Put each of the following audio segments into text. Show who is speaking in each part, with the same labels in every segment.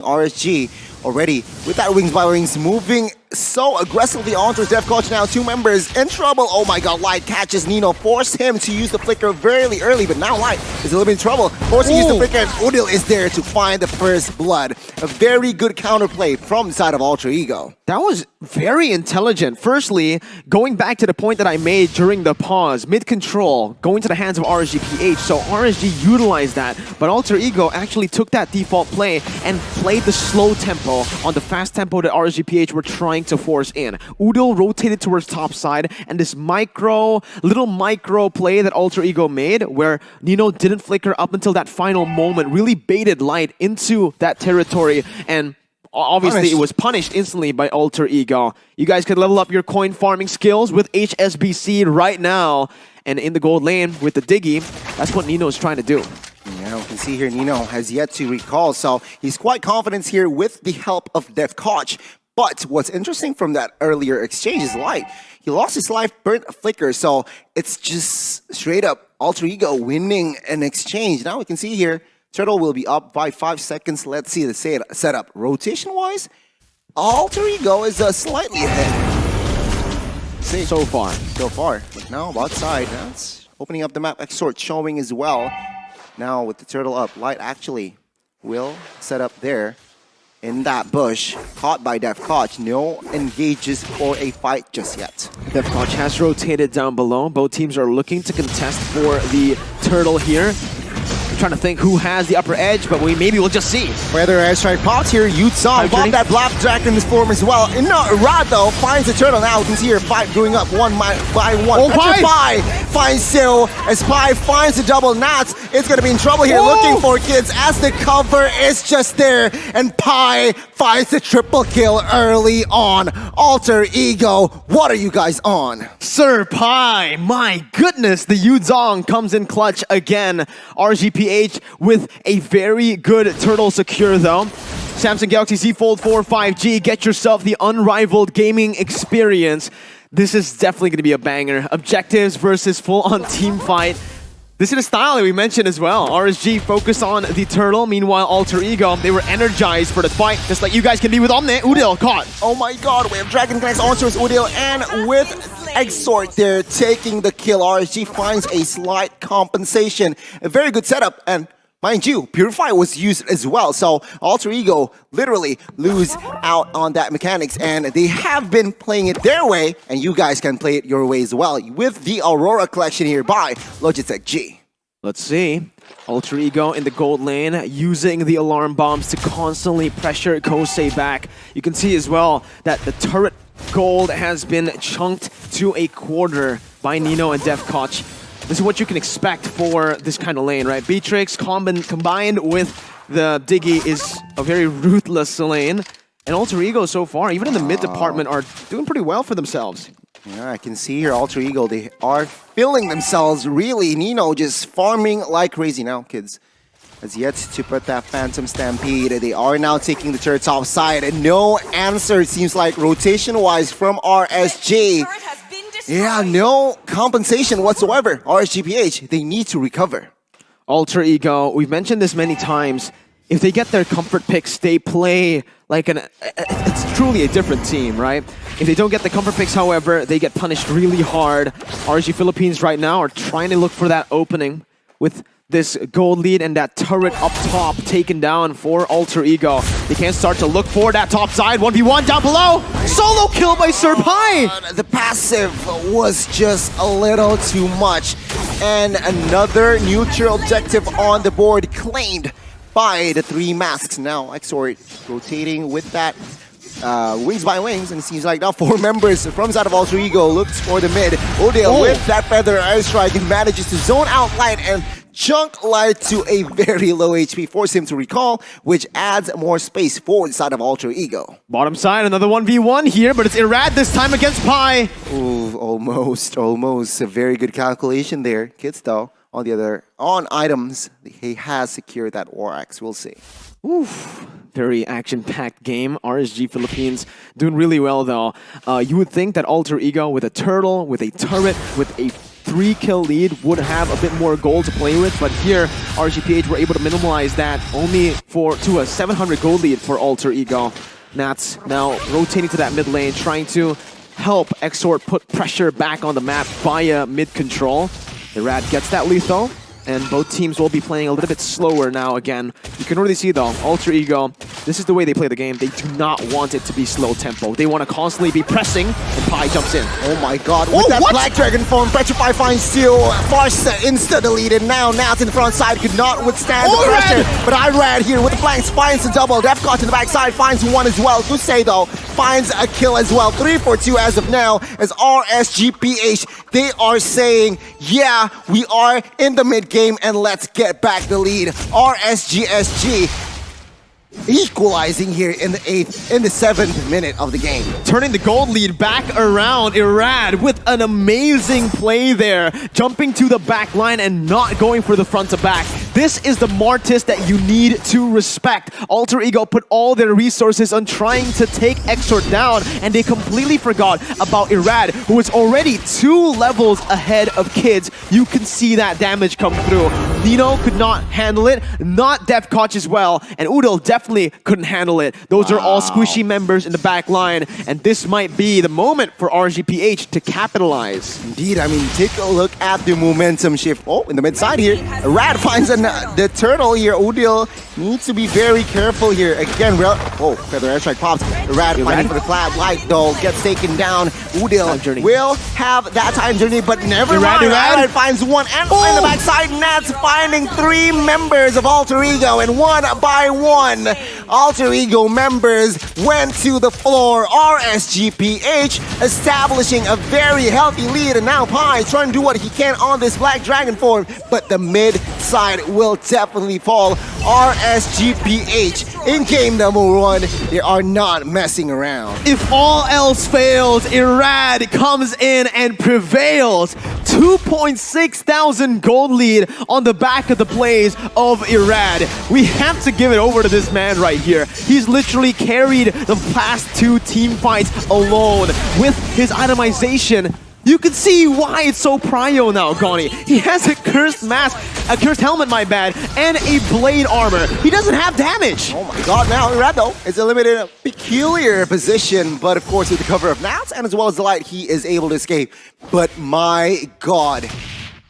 Speaker 1: RSG already with that wings by wings moving so aggressively onto Death Coach now. Two members in trouble. Oh my god, Light catches Nino, forced him to use the flicker very early, but now Light is a little bit in trouble. Forced to use the flicker, and Udil is there to find the first blood. A very good counterplay from the side of Alter Ego.
Speaker 2: That was very intelligent. Firstly, going back to the point that I made during the pause, mid-control, going to the hands of RSGPH, so RSG utilized that, but Alter Ego actually took that default play and played the slow tempo on the fast tempo that RSGPH were trying to force in. Udil rotated towards top side, and this little micro play that Alter Ego made, where Nino didn't flicker up until that final moment, really baited Light into that territory, and obviously it was punished instantly by Alter Ego. You guys can level up your coin farming skills with HSBC right now, and in the gold lane with the Diggy, that's what Nino is trying to do.
Speaker 1: Yeah, we can see here Nino has yet to recall, so he's quite confident here with the help of Death Coach. But what's interesting from that earlier exchange is Light. He lost his life, burnt a flicker, so it's just straight up Alter Ego winning an exchange. Now we can see here, Turtle will be up by 5 seconds. Let's see the setup. Rotation-wise, Alter Ego is slightly ahead.
Speaker 2: So far.
Speaker 1: But now outside, that's opening up the map. Exort showing as well. Now with the Turtle up, Light actually will set up there in that bush, caught by Death Coach. No engages for a fight just yet.
Speaker 2: Death Coach has rotated down below. Both teams are looking to contest for the Turtle here. I'm trying to think who has the upper edge, but maybe we'll just see.
Speaker 1: Whether airstrike pops here, Yutsong bomb that Blackjack in this form as well. Rad though finds the Turtle now. You can see here Five going up one by one.
Speaker 2: Oh,
Speaker 1: Pi finds Sil as Pi finds the double Nats. It's gonna be in trouble here looking for kids as the cover is just there, and Pi finds the triple kill early on. Alter Ego, what are you guys on?
Speaker 2: Sir Pi, my goodness, the Yudzong comes in clutch again. RGPH with a very good Turtle secure though. Samsung Galaxy Z Fold 4 5G, get yourself the unrivaled gaming experience. This is definitely going to be a banger. Objectives versus full-on team fight. This is the style that we mentioned as well. RSG focused on the Turtle, meanwhile Alter Ego, they were energized for the fight, just like you guys can be with Omne. Udil caught.
Speaker 1: Oh my god, we have Dragon Clanks onto his Udil, and with Exort there taking the kill. RSG finds a slight compensation. A very good setup, and mind you, Purify was used as well, so Alter Ego literally lose out on that mechanics, and they have been playing it their way, and you guys can play it your way as well with the Aurora collection here by Logitech G.
Speaker 2: Let's see. Alter Ego in the gold lane, using the alarm bombs to constantly pressure Kosei back. You can see as well that the turret gold has been chunked to a quarter by Nino and Death Coach. This is what you can expect for this kind of lane, right? Beatrix combined with the Diggy is a very ruthless lane. And Alter Ego so far, even in the mid department, are doing pretty well for themselves.
Speaker 1: Yeah, I can see here Alter Ego, they are filling themselves really. Nino just farming like crazy now, kids. Has yet to put that Phantom Stampede. They are now taking the turret top side, and no answer, it seems like, rotation-wise from RSG. Yeah, no compensation whatsoever. RSGPH, they need to recover.
Speaker 2: Alter Ego, we've mentioned this many times. If they get their comfort picks, they play like it's truly a different team, right? If they don't get the comfort picks, however, they get punished really hard. RSG Philippines right now are trying to look for that opening with this gold lead and that turret up top taken down for Alter Ego. They can start to look for that top side. 1v1 down below. Solo kill by Sir Pi.
Speaker 1: The passive was just a little too much. And another neutral objective on the board claimed by the three masks. Now Exort rotating with that wings by wings, and it seems like now 4 members from side of Alter Ego looks for the mid. Odale with that feather airstrike and manages to zone out Light and chunk Light to a very low HP, force him to recall, which adds more space for the side of Alter Ego.
Speaker 2: Bottom side, another 1v1 here, but it's Irad this time against Pi.
Speaker 1: Ooh, almost. A very good calculation there. Kids though, on items, he has secured that War Axe. We'll see.
Speaker 2: Oof. Very action-packed game. RSG Philippines doing really well though. You would think that Alter Ego with a turtle, with a turret, with a 3-kill lead would have a bit more gold to play with, but here RSGPH were able to minimize that only to a 700 gold lead for Alter Ego. Nats now rotating to that mid lane, trying to help Exort put pressure back on the map via mid control. Irad gets that lethal, and both teams will be playing a little bit slower now again. You can really see though, Alter Ego, this is the way they play the game. They do not want it to be slow tempo. They want to constantly be pressing, and Pi jumps in.
Speaker 1: Oh my god, with that Black Dragon form, Petrify finds Steel, Farsa insta-deleted. Now Nats in the front side could not withstand the pressure. But Irad here with the flanks finds a double. Defcott in the backside finds one as well. Good say though, finds a kill as well. 3-4-2 as of now, as RSGPH, they are saying, yeah, we are in the mid game and let's get back the lead. RSGSG equalizing here in the 7th minute of the game.
Speaker 2: Turning the gold lead back around, Irad with an amazing play there, jumping to the back line and not going for the front to back. This is the Martis that you need to respect. Alter Ego put all their resources on trying to take Exort down, and they completely forgot about Irad, who is already 2 levels ahead of Kids. You can see that damage come through. Nino could not handle it, not Defcotch as well, and Udal definitely couldn't handle it. Those are all squishy members in the back line, and this might be the moment for RSGPH to capitalize.
Speaker 1: Indeed, I mean, take a look at the momentum shift. Oh, in the mid side here, Rad finds the turtle here. Udil needs to be very careful here. Again, Feather Airstrike pops. Rad fighting for the Cloud Light though, gets taken down. Udil will have that time journey, but never mind. Rad finds one, and in the backside, Nats finding 3 members of Alter Ego, and one by one, Alter Ego members went to the floor. RSGPH establishing a very healthy lead, and now Pi trying to do what he can on this Black Dragon form, but the mid side will definitely fall. RSGPH in game number 1, they are not messing around.
Speaker 2: If all else fails, Irad comes in and prevails. 2.6 thousand gold lead on the back of the plays of Irad. We have to give it over to this man right here. He's literally carried the past 2 team fights alone with his itemization. You can see why it's so prio now, Goni. He has a cursed mask, a cursed helmet, my bad, and a blade armor. He doesn't have damage.
Speaker 1: Oh my god, now Irad is eliminated in a peculiar position, but of course with the cover of Nats and as well as the light, he is able to escape. But my god,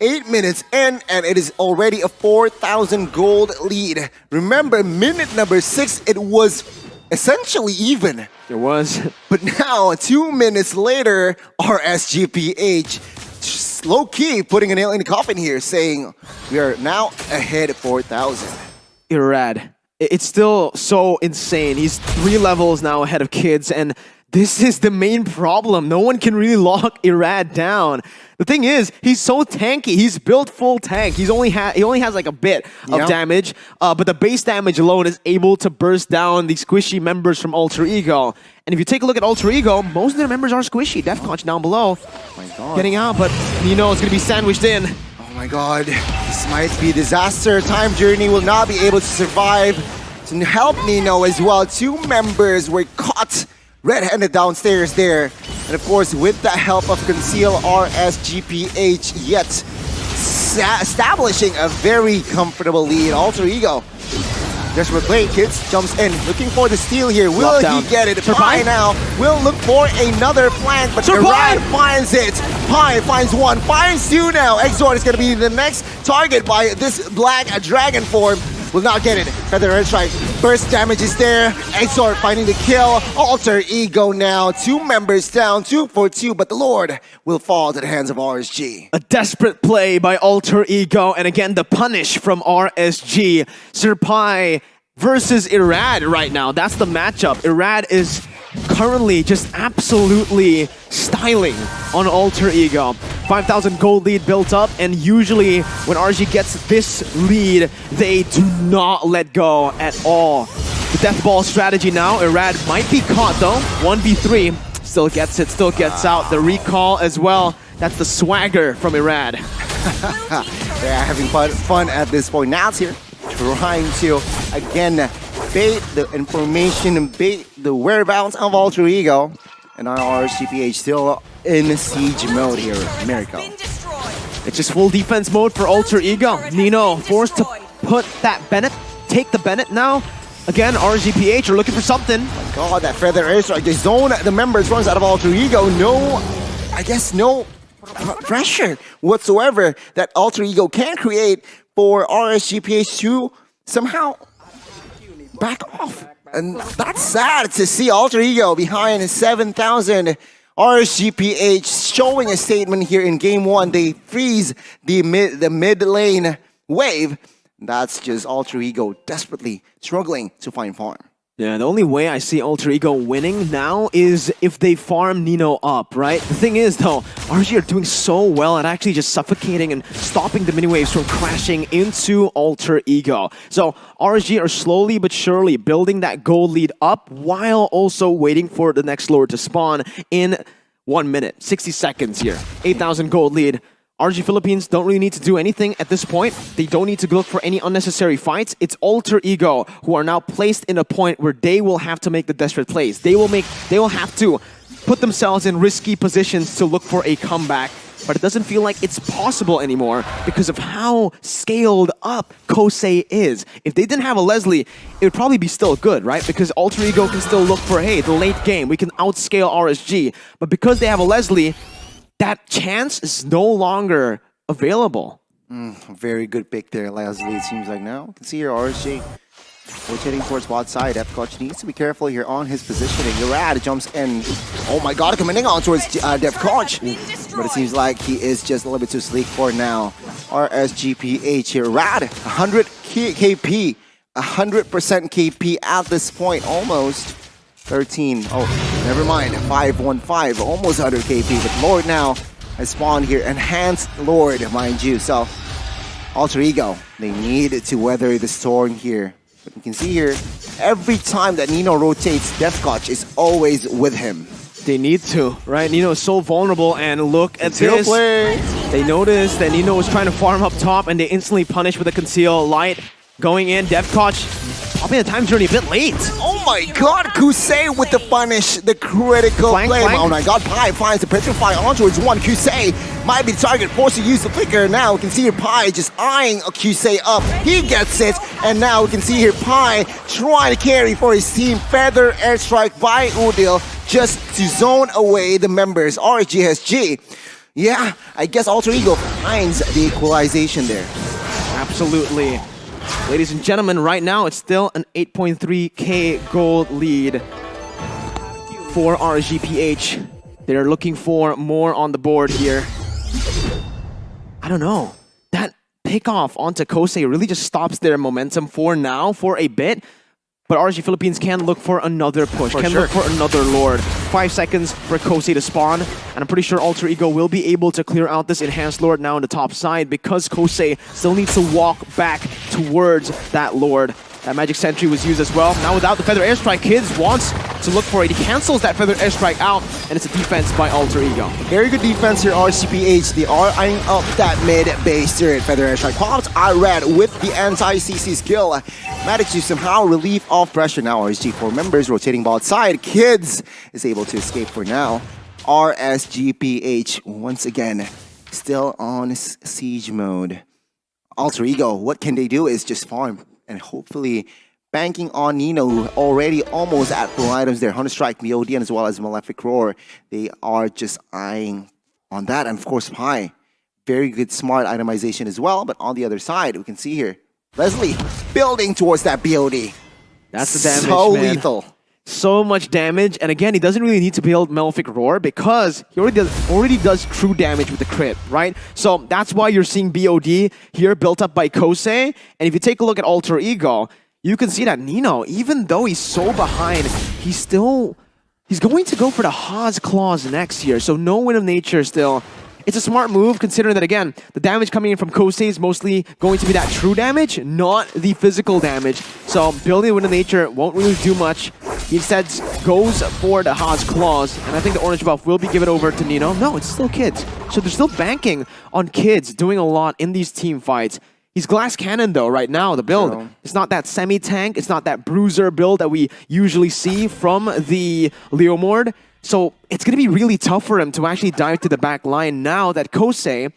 Speaker 1: 8 minutes in, and it is already a 4,000 gold lead. Remember, minute number 6, it was essentially even.
Speaker 2: It was.
Speaker 1: But now, 2 minutes later, RSGPH low-key putting a nail in the coffin here, saying we are now ahead 4,000.
Speaker 2: Irad. It's still so insane. He's 3 levels now ahead of Kids, and this is the main problem. No one can really lock Irad down. The thing is, he's so tanky. He's built full tank. He only has like a bit of damage, but the base damage alone is able to burst down the squishy members from Alter Ego. And if you take a look at Alter Ego, most of their members are squishy. Defcotch down below,
Speaker 1: my god,
Speaker 2: getting out, but Nino is going to be sandwiched in.
Speaker 1: Oh my god, this might be disaster. Time Journey will not be able to survive. To help Nino as well, 2 members were caught red-handed downstairs there. And of course, with the help of Conceal, RSGPH yet establishing a very comfortable lead. Alter Ego, desperate play, Kids jumps in, looking for the steal here. Will he get it? Pi now will look for another flank, but Irad finds it. Pi finds one, finds 2 now. Exort is going to be the next target by this Black Dragon form. Will not get it. Feather Airstrike. Burst damage is there. Exort finding the kill. Alter Ego now. 2 members down. 2-4-2. But the Lord will fall to the hands of RSG.
Speaker 2: A desperate play by Alter Ego. And again, the punish from RSG. Sir Pi versus Irad right now. That's the matchup. Irad is currently just absolutely styling on Alter Ego. 5,000 gold lead built up, and usually when RSG gets this lead, they do not let go at all. The death ball strategy now, Irad might be caught though. 1v3, still gets it, still gets out. The recall as well. That's the swagger from Irad.
Speaker 1: They're having fun at this point. Now it's here, trying to, again, bait the information and bait the whereabouts of Alter Ego. And our RSGPH still in siege mode here, Miracle.
Speaker 2: It's just full defense mode for Alter Ego. Nino forced to put that Bennett, take the Bennett now. Again, RSGPH are looking for something.
Speaker 1: God, that feather airstrike, the zone, the members runs out of Alter Ego. No, I guess no pressure whatsoever that Alter Ego can create for RSGPH to somehow back off. And that's sad to see Alter Ego behind 7,000. RSGPH showing a statement here in game one. They freeze the mid lane wave. That's just Alter Ego desperately struggling to find farm.
Speaker 2: Yeah, the only way I see Alter Ego winning now is if they farm Nino up, right? The thing is, though, RSG are doing so well at actually just suffocating and stopping the mini-waves from crashing into Alter Ego. So RSG are slowly but surely building that gold lead up while also waiting for the next lord to spawn in 1 minute, 60 seconds here. 8,000 gold lead. RSG Philippines don't really need to do anything at this point. They don't need to look for any unnecessary fights. It's Alter Ego who are now placed in a point where they will have to make the desperate plays. They will have to put themselves in risky positions to look for a comeback. But it doesn't feel like it's possible anymore because of how scaled up Kosei is. If they didn't have a Leslie, it would probably be still good, right? Because Alter Ego can still look for, hey, the late game, we can outscale RSG. But because they have a Leslie, that chance is no longer available.
Speaker 1: Very good pick there, Leslie, it seems like now. You can see here RSG rotating towards bot side. Defcoach needs to be careful here on his positioning. Urad jumps in. Oh my god, coming on towards Defcoach. But it seems like he is just a little bit too sleek for now. RSGPH here. Rad, 100 KP. 100% KP at this point, almost. 13. Oh, never mind. 515, almost 100 KP. But Lord now has spawned here. Enhanced Lord, mind you. So, Alter Ego, they need to weather the storm here. But you can see here, every time that Nino rotates, Defcoach is always with him.
Speaker 2: They need to, right? Nino is so vulnerable, and look at
Speaker 1: Conceal
Speaker 2: this.
Speaker 1: play.
Speaker 2: They noticed that Nino was trying to farm up top, and they instantly punish with a conceal light. Going in, Defcoach popping the time journey a bit late.
Speaker 1: Oh my god, Kusei with the punish, the critical
Speaker 2: Flank,
Speaker 1: play.
Speaker 2: flank.
Speaker 1: Oh my god, Pi finds the petrify onwards one. Kusei might be the target, forced to use the flicker. Now we can see here Pi just eyeing a Kusei up. He gets it, and now we can see here Pi trying to carry for his team. Feather airstrike by Udil just to zone away the members. RSGSG. Yeah, I guess Alter Ego finds the equalization there.
Speaker 2: Absolutely. Ladies and gentlemen, right now it's still an 8.3k gold lead for RSGPH. They're looking for more on the board here. I don't know. That pickoff onto Kosei really just stops their momentum for now, for a bit. But RSG Philippines can look for another push, look for another Lord. 5 seconds for Kosei to spawn, and I'm pretty sure Alter Ego will be able to clear out this enhanced Lord now on the top side because Kosei still needs to walk back towards that Lord. That Magic Sentry was used as well. Now without the Feather Airstrike, Kids wants to look for it. He cancels that Feather Airstrike out, and it's a defense by Alter Ego.
Speaker 1: Very good defense here, RCPH. They are eyeing up that mid-base turret. Feather Airstrike pops. Red with the anti-CC skill. Managed to somehow relieve off pressure. Now RSG4 members rotating bot side. Kids is able to escape for now. RSGPH once again still on siege mode. Alter Ego, what can they do is just farm and hopefully banking on Nino, who already almost at full items there. Hunter Strike, BOD, and as well as Malefic Roar. They are just eyeing on that. And of course, Pi. Very good, smart itemization as well. But on the other side, we can see here, Leslie building towards that BOD.
Speaker 2: That's the damage,
Speaker 1: so
Speaker 2: man.
Speaker 1: lethal.
Speaker 2: So much damage, and again, he doesn't really need to build Malefic Roar because he already does true damage with the crit, right? So that's why you're seeing BOD here built up by Kosei. And if you take a look at Alter Ego, you can see that Nino, even though he's so behind, he's going to go for the Haas Claws next year. So no Wind of Nature still. It's a smart move considering that, again, the damage coming in from Kosei is mostly going to be that true damage, not the physical damage. So building Wind of Nature won't really do much. He instead goes for the Haas Claws, and I think the orange buff will be given over to Nino. No, it's still Kids. So they're still banking on Kids doing a lot in these team fights. He's Glass Cannon though right now, the build.
Speaker 1: True.
Speaker 2: It's not that semi-tank, it's not that bruiser build that we usually see from the Leomord. So it's going to be really tough for him to actually dive to the back line now that Kosei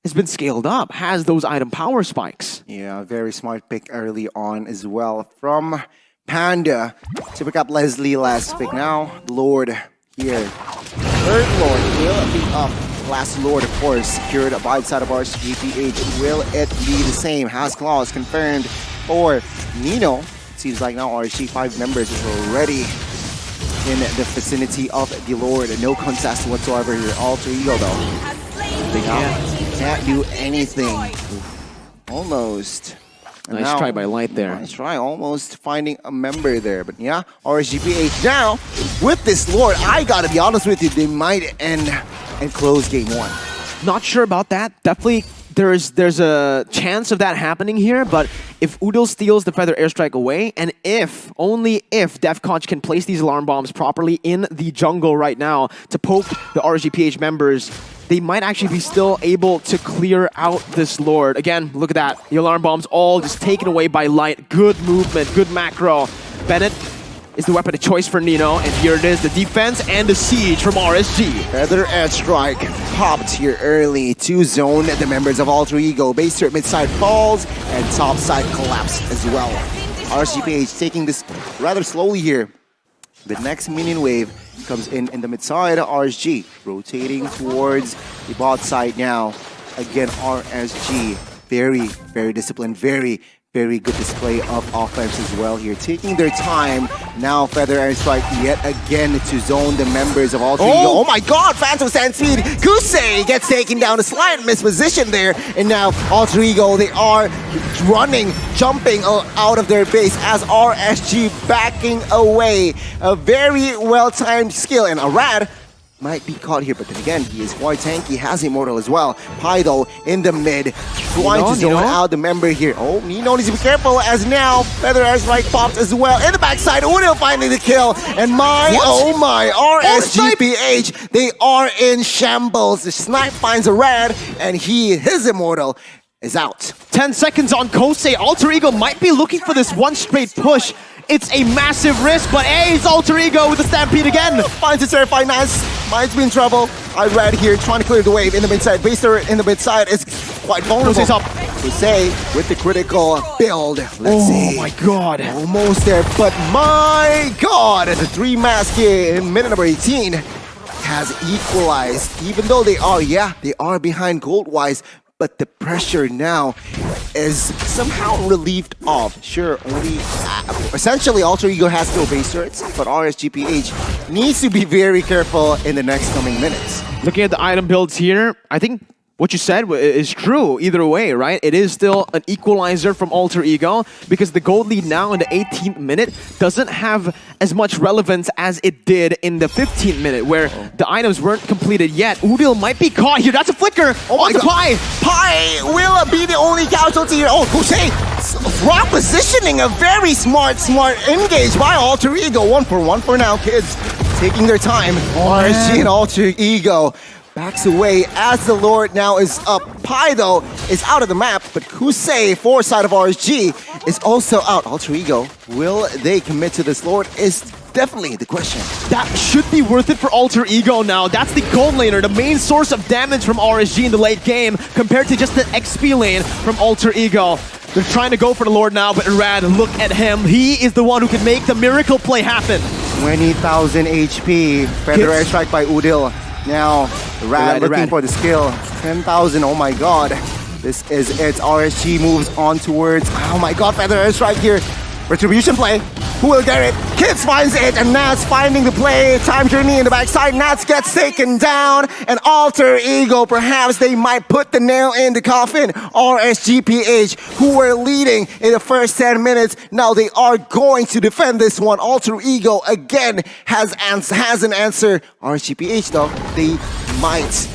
Speaker 2: has been scaled up, has those item power spikes.
Speaker 1: Yeah, very smart pick early on as well from Panda to pick up Leslie last pick. Now, Lord here. Third Lord will be up. Last Lord, of course, secured by the side of RSGPH. Will it be the same? Has clause confirmed for Nino. Seems like now RSG 5 members is already in the vicinity of the Lord. No contest whatsoever here. Alter Ego though. They can't do anything. Almost. And
Speaker 2: Nice try by Light there.
Speaker 1: Nice try, almost finding a member there. But yeah, RSGPH now, with this Lord, I gotta be honest with you, they might end and close game 1.
Speaker 2: Not sure about that. Definitely, there's a chance of that happening here, but if Udil steals the Feather Airstrike away, and only if Defconch can place these alarm bombs properly in the jungle right now to poke the RSGPH members, they might actually be still able to clear out this Lord. Again, look at that. The alarm bombs all just taken away by Light. Good movement, good macro. Bennett is the weapon of choice for Nino, and here it is, the defense and the siege from RSG.
Speaker 1: Feather Airstrike popped here early to zone the members of Alter Ego. Base turret mid-side falls, and top side collapse as well. RSGPH taking this rather slowly here. The next minion wave comes in the mid-side. RSG rotating towards the bot side now. Again, RSG very, very disciplined, very good display of offense as well here. Taking their time. Now Feather Airstrike yet again to zone the members of Alter Ego. Oh my god, Phantom Sand Speed! Kusei gets taken down, a slight misposition there. And now Alter Ego, they are running, jumping out of their base as RSG backing away. A very well-timed skill, and Arad might be caught here, but then again, he is quite tanky, has Immortal as well. Pai though, in the mid, trying to zone out the member here. Oh, Nino needs to be careful as now Feather Airstrike popped as well. In the backside, Udil finding the kill, and oh my, RSGPH, they are in shambles. The snipe finds Arad, and his Immortal is out.
Speaker 2: 10 seconds on Kosei. Alter Ego might be looking for this one straight push. It's a massive risk, but it's Alter Ego with the Stampede again.
Speaker 1: Finds a terrifying Nance. Might be in trouble. Irad here trying to clear the wave in the mid-side. Base turret in the mid-side is quite vulnerable.
Speaker 2: Kosei's up.
Speaker 1: Kosei with the critical build. Let's see.
Speaker 2: Oh my god.
Speaker 1: Almost there, but my god. The 3 mask here in minute number 18 has equalized. Even though they are behind gold-wise, but the pressure now is somehow relieved of. Sure, only essentially Alter Ego has no base turrets, but RSGPH needs to be very careful in the next coming minutes.
Speaker 2: Looking at the item builds here, I think what you said is true either way, right? It is still an equalizer from Alter Ego because the gold lead now in the 18th minute doesn't have as much relevance as it did in the 15th minute where the items weren't completed yet. Udil might be caught here. That's a flicker.
Speaker 1: Oh my god.
Speaker 2: Pai.
Speaker 1: Pai will be the only casualty here. Oh, Kosei, raw positioning, a very smart engage by Alter Ego. 1-for-1 for now, kids. Taking their time. RSG and Alter Ego backs away as the Lord now is up. Pai, though, is out of the map, but Kusei, side of RSG, is also out. Alter Ego, will they commit to this Lord is definitely the question.
Speaker 2: That should be worth it for Alter Ego now. That's the gold laner, the main source of damage from RSG in the late game, compared to just the XP lane from Alter Ego. They're trying to go for the Lord now, but Rad, look at him. He is the one who can make the miracle play happen.
Speaker 1: 20,000 HP. Feather Airstrike by Udil. Now, Rad looking for the skill. 10,000, oh my god. This is it. RSG moves on towards, oh my god, Feather Airstrike here. Retribution play. Who will get it? Kids finds it, and Nats finding the play. Time journey in the backside. Nats gets taken down, and Alter Ego, perhaps they might put the nail in the coffin. RSGPH, who were leading in the first 10 minutes, now they are going to defend this one. Alter Ego again has an answer. RSGPH though, they might.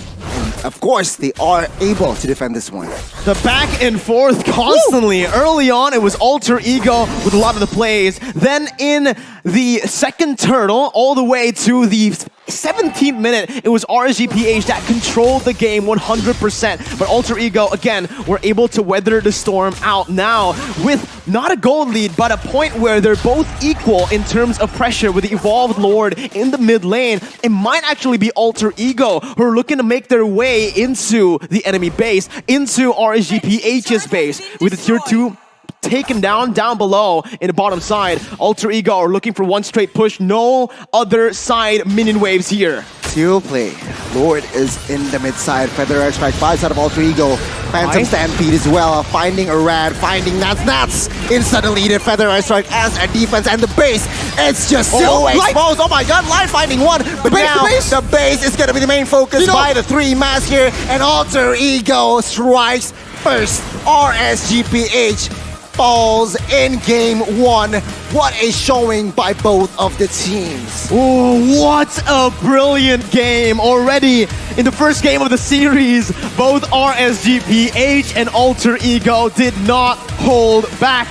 Speaker 1: Of course, they are able to defend this one.
Speaker 2: The back and forth constantly. Woo! Early on, it was Alter Ego with a lot of the plays. Then in the second turtle, all the way to the 17th minute, it was RSGPH that controlled the game 100%. But Alter Ego, again, were able to weather the storm out now with not a gold lead, but a point where they're both equal in terms of pressure with the Evolved Lord in the mid lane. It might actually be Alter Ego who are looking to make their way into the enemy base, into RSGPH's base with the tier 2 taken down below in the bottom side. Alter Ego are looking for one straight push. No other side minion waves here.
Speaker 1: Two play. Lord is in the mid side. Feather Edge Strike buys out of Alter Ego. Phantom Stampede as well. Finding a Rad, finding Nats. Instant deleted Feather Edge Strike as a defense, and the base, it's just so exposed. Oh my god, Light finding one. But now the base is gonna be the main focus by the 3 mask here, and Alter Ego strikes first. RSGPH falls in game 1. What a showing by both of the teams.
Speaker 2: Oh, what a brilliant game already. In the first game of the series, both RSGPH and Alter Ego did not hold back.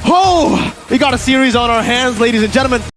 Speaker 2: Oh, we got a series on our hands, ladies and gentlemen.